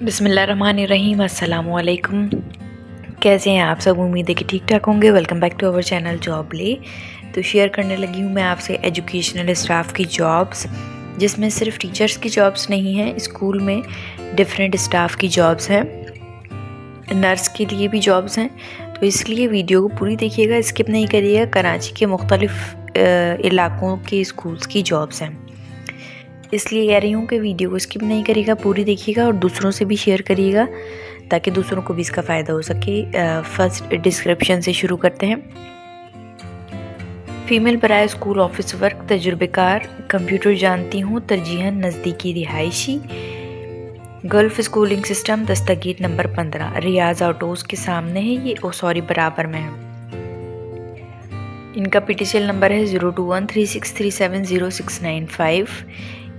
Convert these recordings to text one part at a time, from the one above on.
बिस्मिल्लाहिर्रहमानिर्रहीम। अस्सलामुअलैकुम। कैसे हैं आप सब? उम्मीद है कि ठीक ठाक होंगे। Welcome back to our channel जॉबले। तो शेयर करने लगी हूँ मैं आपसे एजुकेशनल स्टाफ की जॉब्स, जिसमें सिर्फ टीचर्स की जॉब्स नहीं हैं, स्कूल में डिफरेंट स्टाफ की जॉब्स हैं, नर्स के लिए भी जॉब्स हैं। तो इसलिए वीडियो को पूरी देखिएगा, स्किप नहीं करिएगा। कराची के मुख्तलिफ इलाकों के स्कूल्स की जॉब्स हैं, इसलिए कह रही हूँ कि वीडियो को स्किप नहीं करिएगा, पूरी देखिएगा और दूसरों से भी शेयर करिएगा ताकि दूसरों को भी इसका फ़ायदा हो सके। फर्स्ट डिस्क्रिप्शन से शुरू करते हैं। फीमेल बराए स्कूल ऑफिस वर्क, तजुर्बेकार, कंप्यूटर जानती हूँ, तरजीहन नज़दीकी रिहायशी, Gulf schooling system, Dastagir number 15, Riaz autos के सामने है ये, बराबर में है। इनका PTCL नंबर है 021363709695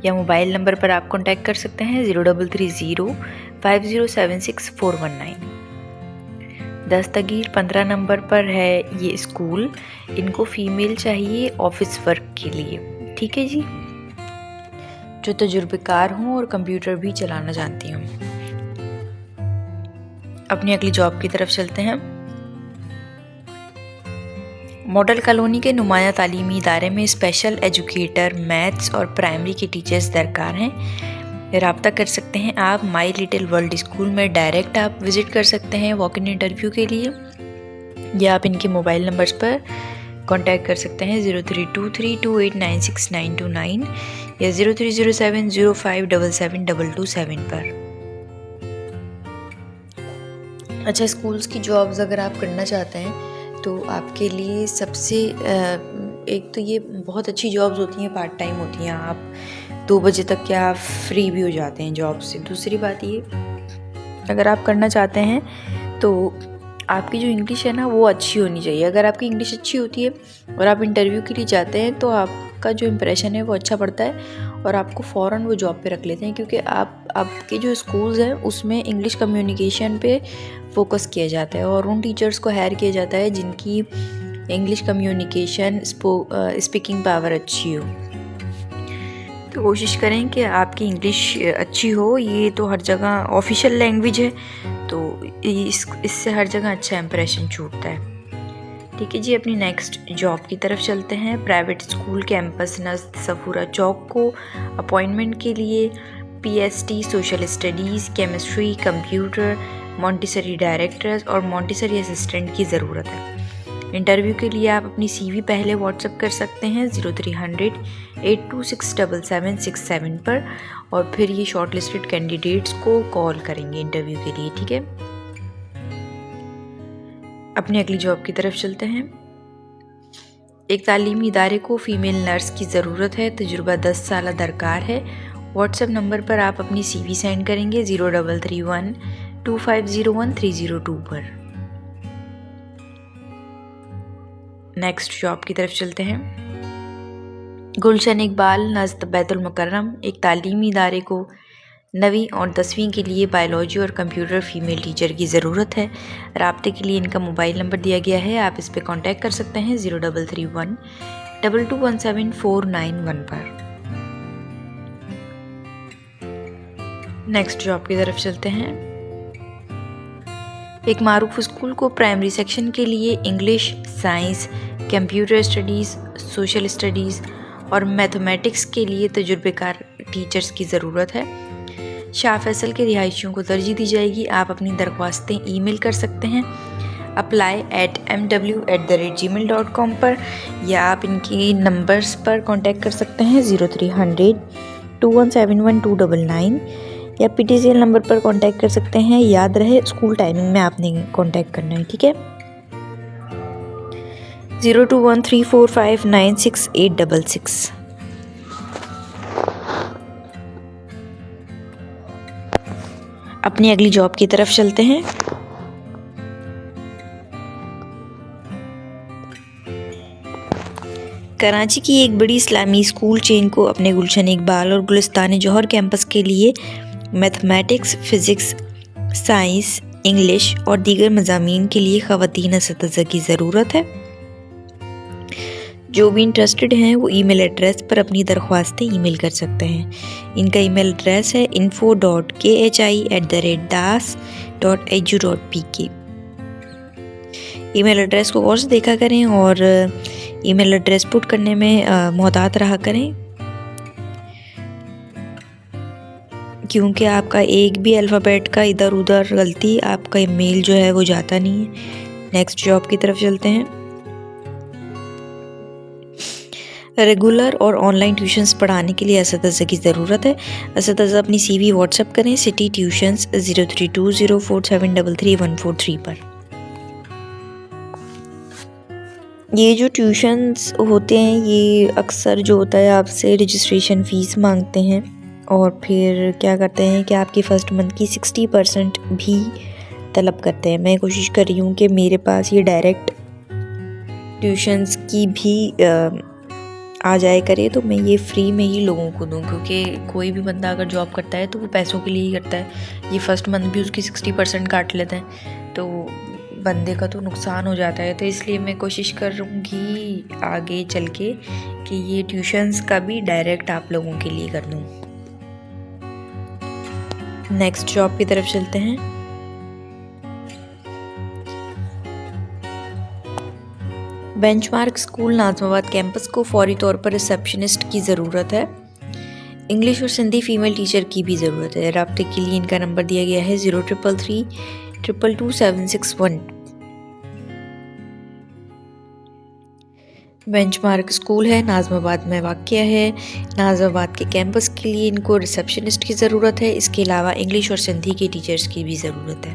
या मोबाइल नंबर पर आप कांटेक्ट कर सकते हैं 03305076 419। दस्तगीर 15 नंबर पर है ये स्कूल। इनको फीमेल चाहिए ऑफिस वर्क के लिए, ठीक है जी, जो तजुर्बेकार हूँ और कंप्यूटर भी चलाना जानती हूँ। अपनी अगली जॉब की तरफ चलते हैं। मॉडल कॉलोनी के नुमाया तालीमी इदारे में स्पेशल एजुकेटर, मैथ्स और प्राइमरी के टीचर्स दरकार हैं। रब्ता कर सकते हैं आप माई लिटिल वर्ल्ड स्कूल में, डायरेक्ट आप विज़िट कर सकते हैं वॉक इन इंटरव्यू के लिए, या आप इनके मोबाइल नंबर्स पर कांटेक्ट कर सकते हैं 0323289692 या 030705772227 पर। अच्छा, स्कूल्स की जॉब्स अगर आप करना चाहते हैं तो आपके लिए सबसे एक तो ये बहुत अच्छी जॉब्स होती हैं, पार्ट टाइम होती हैं, आप 2 बजे तक क्या आप फ्री भी हो जाते हैं जॉब से। दूसरी बात ये, अगर आप करना चाहते हैं तो आपकी जो इंग्लिश है ना वो अच्छी होनी चाहिए। अगर आपकी इंग्लिश अच्छी होती है और आप इंटरव्यू के लिए जाते हैं तो आपका जो इम्प्रेशन है वो अच्छा पड़ता है और आपको फ़ौरन वो जॉब पे रख लेते हैं, क्योंकि आपके जो स्कूल्स हैं उसमें इंग्लिश कम्युनिकेशन पे फोकस किया जाता है और उन टीचर्स को हायर किया जाता है जिनकी इंग्लिश कम्युनिकेशन स्पीकिंग पावर अच्छी हो। तो कोशिश करें कि आपकी इंग्लिश अच्छी हो। ये तो हर जगह ऑफिशियल लैंग्वेज है, तो इससे हर जगह अच्छा इंप्रेशन छूटता है। ठीक है जी, अपनी नेक्स्ट जॉब की तरफ चलते हैं। प्राइवेट स्कूल कैंपस नज़द सफूरा चौक को अपॉइंटमेंट के लिए PST, social studies, chemistry, computer, Montessori directors और मॉन्टेसरी असिस्टेंट की ज़रूरत है। इंटरव्यू के लिए आप अपनी CV पहले व्हाट्सएप कर सकते हैं 030082677767 पर, और फिर ये शॉर्टलिस्टेड कैंडिडेट्स को कॉल करेंगे इंटरव्यू के लिए, ठीक है। अपनी अगली जॉब की तरफ चलते हैं। एक तालीमी इदारे को फ़ीमेल नर्स की ज़रूरत है, तजुर्बा 10 साल दरकार है। व्हाट्सएप नंबर पर आप अपनी CV सेंड करेंगे 03312501 पर। नेक्स्ट जॉब की तरफ चलते हैं। गुलशन इकबाल नज़द बैतुल मुकर्रम, एक तालीमी इदारे को 9वीं और 10वीं के लिए बायोलॉजी और कंप्यूटर फ़ीमेल टीचर की ज़रूरत है। राब्ते के लिए इनका मोबाइल नंबर दिया गया है, आप इस पर कांटेक्ट कर सकते हैं 03312217 पर। नेक्स्ट जॉब की तरफ चलते हैं। एक मारूफ स्कूल को प्राइमरी सेक्शन के लिए English, science, computer studies, social studies और मैथमेटिक्स के लिए तजुर्बेकार टीचर्स की ज़रूरत है। शाह फैसल के रिहायशियों को तरजीह दी जाएगी। आप अपनी दरख्वास्तें ईमेल कर सकते हैं apply@mw@gmail.com पर, या आप इनकी नंबर्स पर कांटेक्ट कर सकते हैं 03002171 या PTCL नंबर पर कांटेक्ट कर सकते हैं। याद रहे स्कूल टाइमिंग में आपने कांटेक्ट करना है, ठीक है। 0213459686। अपनी अगली जॉब की तरफ चलते हैं। कराची की एक बड़ी इस्लामी स्कूल चेन को अपने गुलशन इकबाल और गुलिस्तान जौहर कैंपस के लिए मैथमेटिक्स, फ़िज़िक्स, साइंस, इंग्लिश और दीगर मज़ामीन के लिए ख़वातीन असतिज़ा की ज़रूरत है। जो भी इंटरेस्टेड हैं वो ईमेल एड्रेस पर अपनी दरख्वास्तें ईमेल कर सकते हैं। इनका ईमेल एड्रेस है info.khi@das.edu.pk। ईमेल एड्रेस को गौर से देखा करें और ईमेल एड्रेस पुट करने में मोहतात रहा करें, क्योंकि आपका एक भी अल्फ़ाबेट का इधर उधर गलती आपका ईमेल जो है वो जाता नहीं है। नेक्स्ट जॉब की तरफ चलते हैं। रेगुलर और ऑनलाइन ट्यूशन्स पढ़ाने के लिए असतज़ा की ज़रूरत है। असतज़ा अपनी CV व्हाट्सएप करें सिटी ट्यूशन्स 032047333143 पर। ये जो ट्यूशन्स होते हैं ये अक्सर जो होता है आपसे रजिस्ट्रेशन फ़ीस मांगते हैं और फिर क्या करते हैं कि आपकी फ़र्स्ट मंथ की 60% भी तलब करते हैं। मैं कोशिश कर रही हूँ कि मेरे पास ये डायरेक्ट ट्यूशन्स की भी आ जाए करे, तो मैं ये फ्री में ही लोगों को दूँ, क्योंकि कोई भी बंदा अगर जॉब करता है तो वो पैसों के लिए ही करता है। ये फ़र्स्ट मंथ भी उसकी 60% काट लेते हैं, तो बंदे का तो नुकसान हो जाता है। तो इसलिए मैं कोशिश करूँगी आगे चल के कि ये ट्यूशन्स का भी डायरेक्ट आप लोगों के लिए कर दूँ। नेक्स्ट जॉब की तरफ चलते हैं। बेंचमार्क स्कूल नाज़माबाद कैंपस को फौरी तौर पर रिसेप्शनिस्ट की ज़रूरत है। इंग्लिश और सिंधी फ़ीमेल टीचर की भी ज़रूरत है। राब्ते के लिए इनका नंबर दिया गया है 0333222761। बेंचमार्क स्कूल है, नाज़माबाद में वाक़या है। नाज़माबाद के कैंपस के लिए इनको रिसेप्शनिस्ट की ज़रूरत है। इसके अलावा इंग्लिश और सिंधी के टीचर्स की भी ज़रूरत है।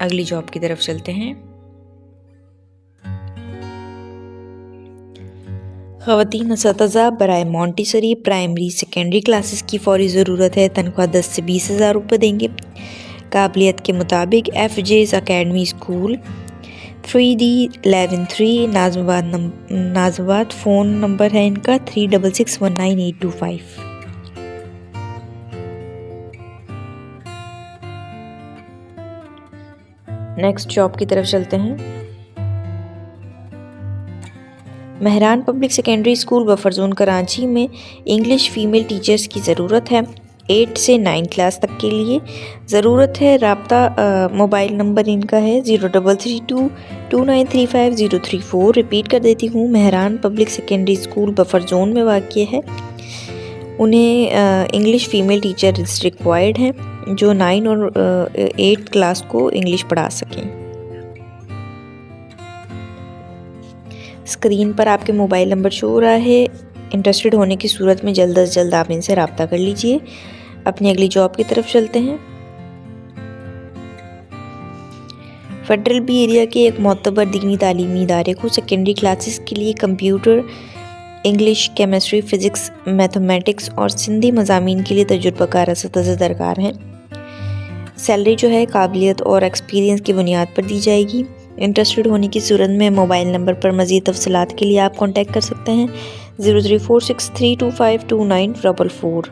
अगली जॉब की तरफ चलते हैं। ख़वातीन असतज़ा बराए मॉन्टेसरी प्राइमरी सेकेंडरी क्लासेस की फौरी ज़रूरत है। तनख्वाह 10 से 20,000 रुपये देंगे। काबिलियत के मुताबिक FJ's academy school 3D113 Nazimabad. Phone number है इनका 36619825। नेक्स्ट जॉब की तरफ चलते हैं। Mehran public secondary school buffer zone Karachi में इंग्लिश फ़ीमेल टीचर्स की ज़रूरत है। 8 से 9 क्लास तक के लिए ज़रूरत है। राब्ता मोबाइल नंबर इनका है 0332293534। रिपीट कर देती हूँ, Mehran public secondary school buffer zone में वाक़या है। उन्हें इंग्लिश फ़ीमेल टीचर रिक्वायर्ड हैं जो 9 और 8 क्लास को इंग्लिश पढ़ा सकें। स्क्रीन पर आपके मोबाइल नंबर शो हो रहा है। इंटरेस्टेड होने की सूरत में जल्द अज जल्द आप इनसे रब्ता कर लीजिए। अपनी अगली जॉब की तरफ चलते हैं। फेडरल बी एरिया के एक मोतबर दीनी तालीमी इदारे को सेकेंडरी क्लासेस के लिए computer, English, chemistry, physics, mathematics और सिंधी मज़ामीन के लिए तजुर्बाकार असतज़ा दरकार हैं। सैलरी जो है काबिलियत और एक्सपीरियंस की बुनियाद पर दी जाएगी। इंटरेस्टेड होने की सूरत में मोबाइल नंबर पर मज़ीद तफसीलात के लिए आप कॉन्टैक्ट कर सकते हैं 034632529444।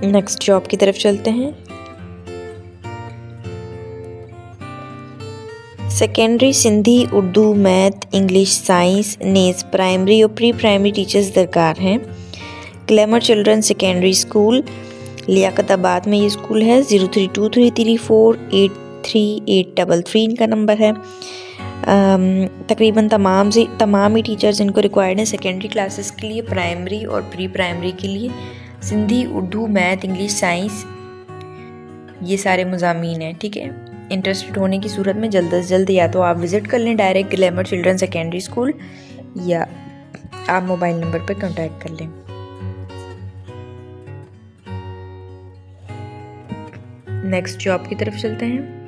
नेक्स्ट जॉब की तरफ चलते हैं। Secondary Sindhi, Urdu, math, English, science, नेस प्राइमरी और प्री प्राइमरी टीचर्स दरकार हैं। Glamour children secondary school Liaquatabad में ये स्कूल है। 032334838833 इनका नंबर है। तकरीबन तमाम ही टीचर्स इनको रिक्वायर्ड हैं सेकेंडरी क्लासेस के लिए, प्राइमरी और प्री प्राइमरी के लिए। Sindhi, Urdu, math, English, science ये सारे मज़ामीन हैं, ठीक है। इंटरेस्टेड होने की सूरत में जल्द से जल्द या तो आप विज़िट कर लें direct glamour children secondary school, या आप मोबाइल नंबर पर कॉन्टैक्ट कर लें। नेक्स्ट जॉब की तरफ चलते हैं।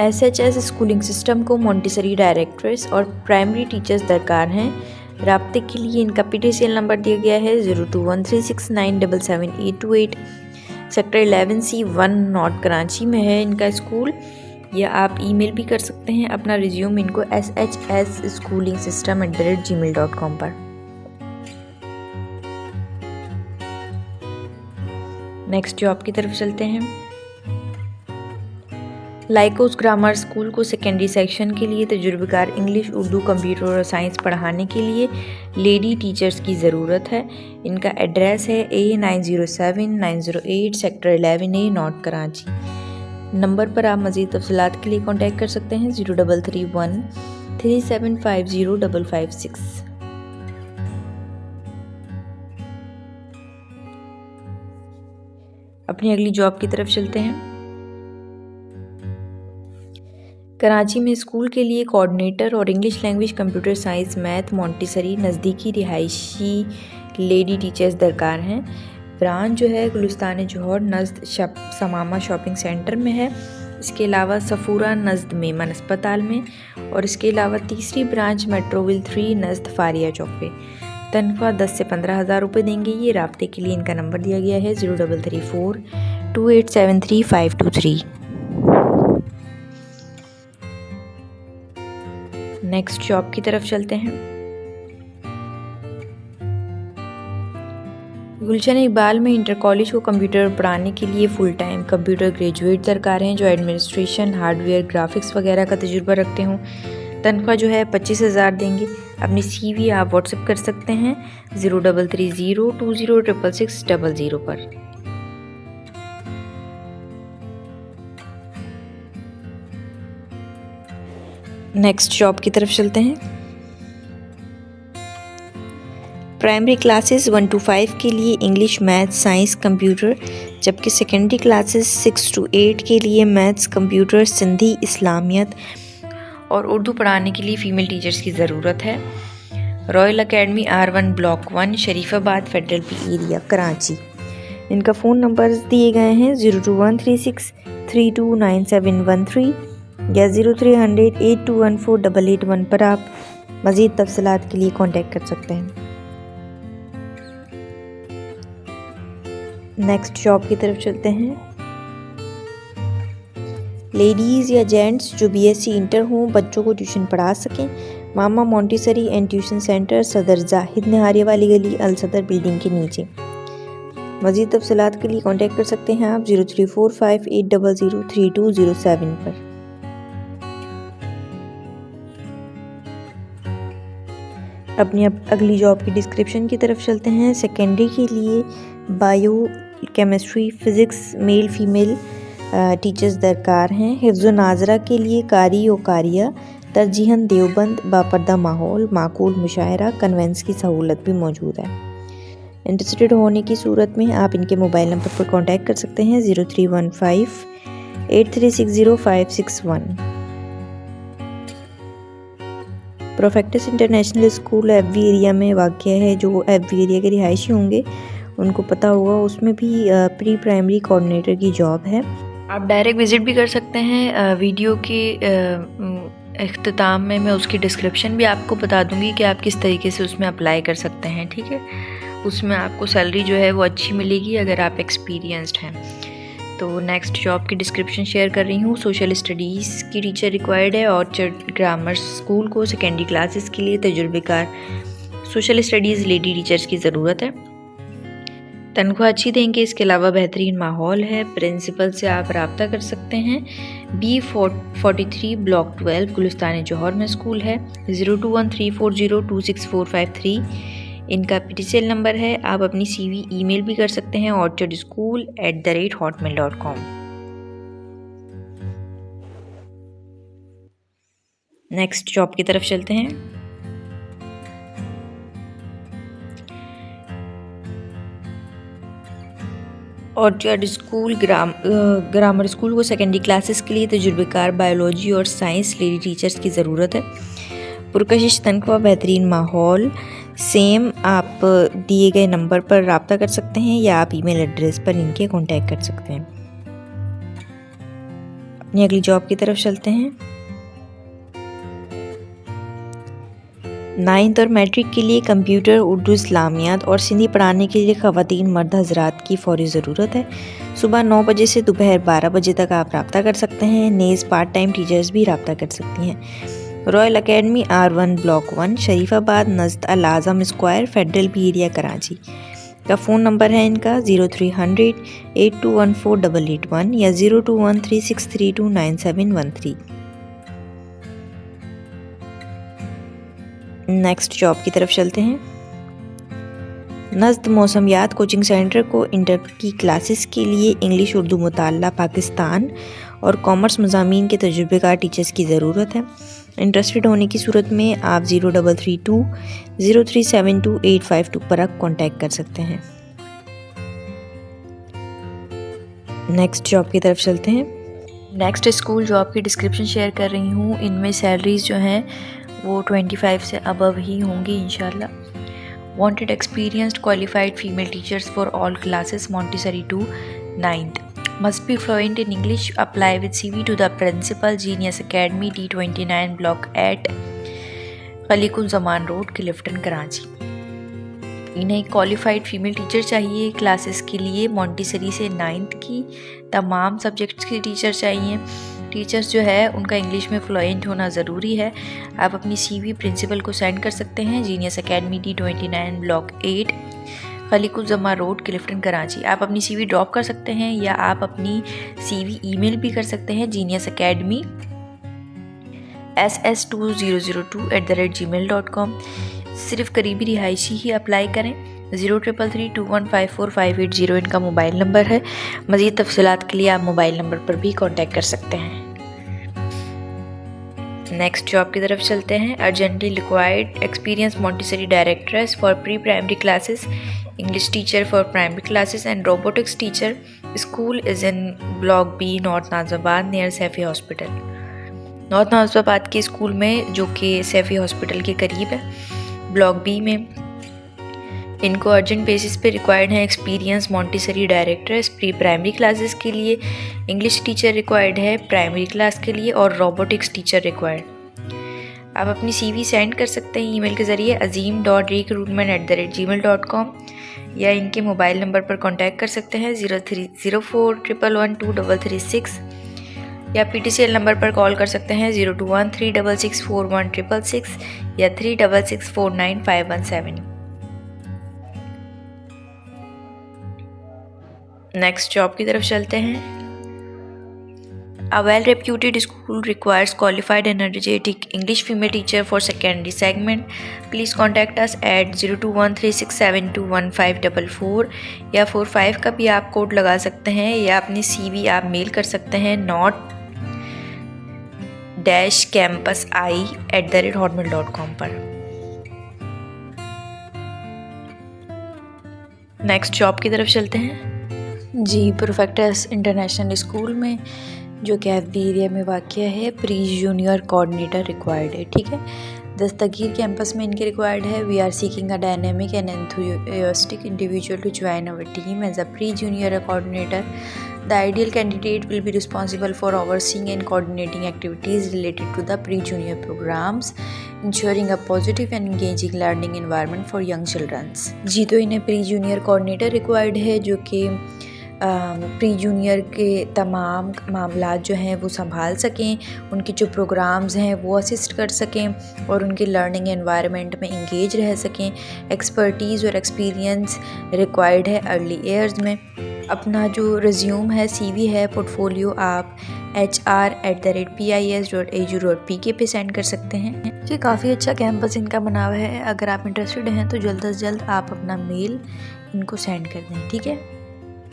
SHS स्कूलिंग सिस्टम को मॉन्टेसरी डायरेक्टर्स और प्राइमरी टीचर्स दरकार हैं। राब्ते के लिए इनका PTCL नंबर दिया गया है 021369777828। सेक्टर 11C 1 नॉर्थ कराची में है इनका स्कूल, या आप ईमेल भी कर सकते हैं अपना रिज्यूम इनको shsschoolingsystem@gmail.com पर। नेक्स्ट जॉब की तरफ चलते हैं। लाइकोस ग्रामर स्कूल को सेकेंडरी सेक्शन के लिए तजुर्बेकार इंग्लिश, उर्दू, कंप्यूटर और साइंस पढ़ाने के लिए लेडी टीचर्स की ज़रूरत है। इनका एड्रेस है A907908 sector 11A north Karachi. Number पर आप मज़ीद तफसीलात के लिए कॉन्टैक्ट कर सकते हैं 0331375056। अपनी अगली जॉब की तरफ चलते हैं। कराची में स्कूल के लिए कोऑर्डिनेटर और English language, computer science, math, Montessori नज़दीकी रिहायशी लेडी टीचर्स दरकार हैं। ब्रांच जो है गुलिस्तान जौहर नज़द समामा शॉपिंग सेंटर में है। इसके अलावा सफूरा नज़द मेमन अस्पताल में, और इसके अलावा तीसरी ब्रांच मेट्रोविल 3 नज़द फारिया चौक पे। तनख्वाह 10 से 15,000 रुपये देंगे ये। राब्ते के लिए इनका नंबर दिया गया है 03342873 नेक्स्ट जॉब की तरफ चलते हैं। गुलशन इकबाल में इंटर कॉलेज को कंप्यूटर पढ़ाने के लिए फुल टाइम कंप्यूटर ग्रेजुएट दरकार हैं जो एडमिनिस्ट्रेशन, हार्डवेयर, ग्राफिक्स वगैरह का तजुर्बा रखते हों। तनख्वाह जो है 25,000 देंगे। अपनी CV आप व्हाट्सएप कर सकते हैं 0330206660 पर। नेक्स्ट जॉब की तरफ चलते हैं। प्राइमरी क्लासेस 1 to 5 के लिए इंग्लिश, मैथ, साइंस, कंप्यूटर, जबकि सेकेंडरी क्लासेस 6 to 8 के लिए मैथ्स, कंप्यूटर, सिंधी, इस्लामियत और उर्दू पढ़ाने के लिए फ़ीमेल टीचर्स की ज़रूरत है। Royal academy R1 block 1 Sharifabad federal B area Karachi. इनका फ़ोन नंबर दिए गए हैं 02136329713 या 030082148881 पर आप मज़ीद तफसीलात के लिए कॉन्टैक्ट कर सकते हैं। नेक्स्ट जॉब की तरफ चलते हैं। लेडीज़ या जेंट्स जो BSc इंटर हों, बच्चों को ट्यूशन पढ़ा सकें। मामा मॉन्टेसरी एंड ट्यूशन सेंटर, सदर जाहिद निहारिया वाली गली, अल सदर बिल्डिंग के नीचे। मज़ीद तफसीलात के लिए कॉन्टैक्ट कर सकते हैं आप 0345800327 पर। अपनी अगली जॉब की डिस्क्रिप्शन की तरफ चलते हैं। सेकेंडरी के लिए bio, chemistry, physics male female teachers दरकार हैं। हिफ्ज़ नाज़रा के लिए कारी और कारिया, तरजीहन देवबंद, बापर्दा माहौल, माकूल मुशायरा, कन्वेंस की सहूलत भी मौजूद है। इंटरेस्टेड होने की सूरत में आप इनके मोबाइल नंबर पर कॉन्टैक्ट कर सकते हैं 031583606561। प्रोफेक्टस इंटरनेशनल स्कूल FV एरिया में वाक़ है। जो FV एरिया के रिहायशी होंगे उनको पता होगा, उसमें भी प्री प्राइमरी कोऑर्डिनेटर की जॉब है। आप डायरेक्ट विज़िट भी कर सकते हैं। वीडियो के इख्तिताम में मैं उसकी डिस्क्रिप्शन भी आपको बता दूंगी कि आप किस तरीके से उसमें अप्लाई कर सकते हैं, ठीक है। उसमें आपको सैलरी जो है वो अच्छी मिलेगी अगर आप एक्सपीरियंस्ड हैं। तो नेक्स्ट जॉब की डिस्क्रिप्शन शेयर कर रही हूँ। सोशल स्टडीज़ की टीचर रिक्वायर्ड है। ऑर्चर्ड ग्रामर स्कूल को सेकेंडरी क्लासेस के लिए तजुर्बेकार सोशल स्टडीज़ लेडी टीचर्स की ज़रूरत है। तनख्वाह अच्छी देंगे। इसके अलावा बेहतरीन माहौल है। प्रिंसिपल से आप रब्ता कर सकते हैं। B43 ब्लॉक 12 गुलिस्तान जौहर में स्कूल है। 0213402645 इनका PTCL नंबर है। आप अपनी CV ईमेल भी कर सकते हैं orchardschool@hotmail.com। नेक्स्ट जॉब की तरफ चलते हैं। ऑर्चर्ड स्कूल ग्रामर स्कूल को सेकेंडरी क्लासेस के लिए तजुर्बेकार बायोलॉजी और साइंस लेडी टीचर्स की ज़रूरत है। पुरकशिश तनख्वाह, बेहतरीन माहौल। सेम आप दिए गए नंबर पर रब्ता कर सकते हैं या आप ईमेल एड्रेस पर इनके कॉन्टैक्ट कर सकते हैं। अपनी अगली जॉब की तरफ चलते हैं। 9th और मैट्रिक के लिए कंप्यूटर, उर्दू, इस्लामियात और सिंधी पढ़ाने के लिए ख़वातीन मर्द हज़रात की फ़ौरी ज़रूरत है। सुबह 9 बजे से दोपहर 12 बजे तक आप रब्ता कर सकते हैं। नेज़ पार्ट टाइम टीचर्स भी रब्ता कर सकती हैं। Royal academy R1 block 1 Sharifabad नज़द Al Azam square federal B area Karachi. का फ़ोन नंबर है इनका 0300 8214 या 021363299713। नेक्स्ट जॉब की तरफ चलते हैं। नज़्द मौसमियात कोचिंग सेंटर को इंटर की क्लासेस के लिए इंग्लिश उर्दू मुताल्ला पाकिस्तान और कॉमर्स मज़ामीन के तजुर्बेकार टीचर्स की ज़रूरत है। इंटरेस्टेड होने की सूरत में आप 0332 0372 852 पर कॉन्टैक्ट कर सकते हैं। नेक्स्ट जॉब की तरफ चलते हैं। नेक्स्ट स्कूल जॉब की डिस्क्रिप्शन शेयर कर रही हूँ। इनमें सैलरीज़ जो हैं वो 25 से अबव ही होंगी इंशाल्लाह। Wanted experienced qualified female teachers for all classes Montessori to 9th। Must be fluent in English. Apply with CV to the principal, Genius Academy, D29 Block at Khaliquzzaman road, Clifton, Karachi. इन्हें क्वालिफाइड फीमेल टीचर चाहिए classes के लिए Montessori से 9th की। तमाम subjects की teacher चाहिए। Teachers जो है उनका इंग्लिश में फ्लुएंट होना ज़रूरी है। आप अपनी CV प्रिंसिपल को सेंड कर सकते हैं। Genius academy, D29 block 8 Khaliquzzaman road, Clifton, Karachi. आप अपनी CV ड्रॉप कर सकते हैं या आप अपनी CV ईमेल भी कर सकते हैं Genius Academy ss2002@gmail.com। सिर्फ करीबी रिहायशी ही अप्लाई करें। 0333215458 इनका मोबाइल नंबर है। मज़ीद तफसीलात के लिए आप मोबाइल नंबर पर भी कांटेक्ट कर सकते हैं। नेक्स्ट जॉब की तरफ चलते हैं। Urgently required experience Montessori directress for pre primary classes, English teacher for primary classes and robotics teacher. School is in block B, north Nazimabad, near Saifi hospital. North Nazimabad के स्कूल में जो कि सैफ़ी हॉस्पिटल के करीब है, ब्लॉक B में। इनको अर्जेंट बेसिस पे रिक्वायर्ड है experience Montessori directors pre primary classes के लिए, इंग्लिश टीचर रिक्वायर्ड है प्राइमरी क्लास के लिए और रोबोटिक्स टीचर रिक्वायर्ड। आप अपनी CV सेंड कर सकते हैं ईमेल के ज़रिए azim.recruitment@gmail.com या इनके मोबाइल नंबर पर कांटेक्ट कर सकते हैं 0304112336 या PTCL नंबर पर कॉल कर सकते हैं 0213664166 या 36649517। नेक्स्ट जॉब की तरफ चलते हैं। A well-reputed school requires qualified and energetic English female teacher for secondary segment. Please contact us at 021367215544 या 45 का भी आप कोड लगा सकते हैं या अपनी CV आप मेल कर सकते हैं not-campusi@hotmail.com पर। नेक्स्ट जॉब की तरफ चलते हैं जी। परफेक्टस इंटरनेशनल स्कूल में जो कि FB एरिया में वाक़या है, प्री जूनियर कोऑर्डिनेटर रिक्वायर्ड है। ठीक है, दस्तगीर कैंपस में इनके रिक्वायर्ड है। We are seeking a dynamic and enthusiastic individual to join our team as a pre junior coordinator. The ideal candidate will be responsible for overseeing and coordinating activities related to the pre-junior programs, ensuring a positive and engaging learning environment for young children। जी, तो इन्हें pre junior coordinator required है जो कि pre junior के तमाम मामलात जो हैं वो संभाल सकें, उनके जो प्रोग्राम्स हैं वो असिस्ट कर सकें और उनके लर्निंग एनवायरनमेंट में इंगेज रह सकें। एक्सपर्टीज़ और एक्सपीरियंस रिक्वायर्ड है अर्ली ईयर्स में। अपना जो रिज्यूम है, CV है, पोर्टफोलियो आप hr@pis.edu.pk पे सेंड कर सकते हैं। ये काफ़ी अच्छा कैंपस इनका बना हुआ है। अगर आप इंटरेस्टेड हैं तो जल्द से जल्द आप अपना मेल इनको सेंड कर दें। ठीक है,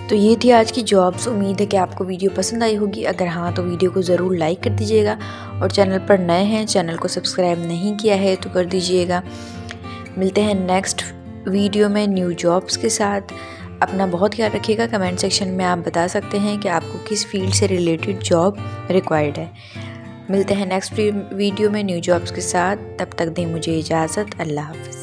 तो ये थी आज की जॉब्स। उम्मीद है कि आपको वीडियो पसंद आई होगी। अगर हाँ तो वीडियो को ज़रूर लाइक कर दीजिएगा और चैनल पर नए हैं, चैनल को सब्सक्राइब नहीं किया है तो कर दीजिएगा। मिलते हैं नेक्स्ट वीडियो में न्यू जॉब्स के साथ। अपना बहुत ख्याल रखिएगा। कमेंट सेक्शन में आप बता सकते हैं कि आपको किस फील्ड से रिलेटेड जॉब रिक्वायर्ड है। मिलते हैं नेक्स्ट वीडियो में न्यू जॉब्स के साथ। तब तक दें मुझे इजाज़त। अल्लाह हाफ़िज़।